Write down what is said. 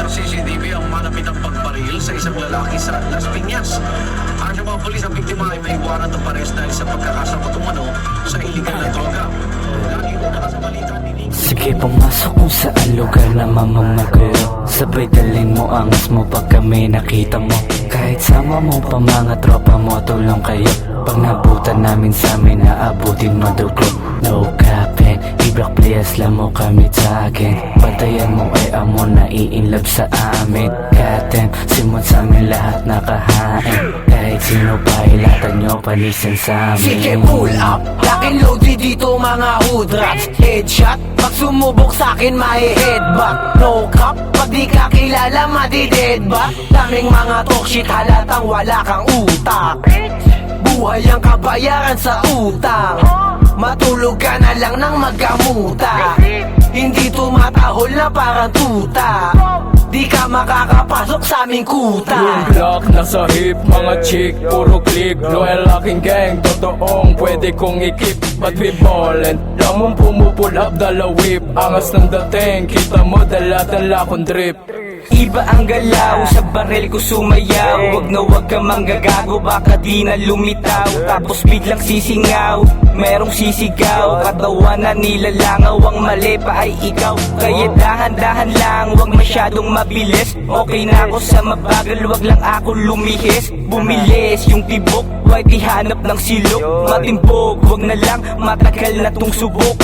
sa CCTV ang manapit ang pagbaril sa isang lalaki sa Las Piñas. Ayon sa mga polis, ang biktima ay may warrant of arrest dahil sa pagkakasama umano sa iligal na droga. Lagi mo na sa balita ni Nick. Sige, pumasok kung saan lugar na mamamagulo. Sabay dalhin mo angas mo pag kami nakita mo. Kahit sama mo pa mga tropa mo, tulong kayo. Pag nabutan namin sa amin, naabutin mo dugo. No capin, i-block players lang mo kami sa akin. Patayan mo ay amo na i-inlove sa amin. Katen, simot sa amin lahat nakahain. Kahit sino pa ilatan nyo, panisan sa amin. Sige, pull up, lock and load dito mga hood rats. Headshot, pag sumubok sa'kin mahe-headback. No cap, pag di ka kilala madi-deadback. Daming mga talk shit, halatang wala kang utak. Buhay ang kabayaran sa utang. Matulog ka na lang nang magkamuta. Hindi tumatahol na parang tuta. Di ka makakapasok sa aming kuta. Yung block nasa hip, mga chick, puro click. Loyal aking gang, totoong pwede kong ikip. But we ballin', lamang pumupul up, dala whip. Angas ng dating, kita mo dala-dala kong drip. Iba ang galaw, sa baril ko sumayaw. Wag na wag ka manggagago, baka di na lumitaw. Tapos biglang sisingaw, merong sisigaw. Katawan na nilalangaw, ang mali pa ay ikaw. Kaya dahan-dahan lang, wag masyadong mabilis. Okay na ako sa mabagal, wag lang ako lumihis. Bumilis yung tibok, white ihanap ng silok. Matimbog, wag na lang, matagal na tong subok.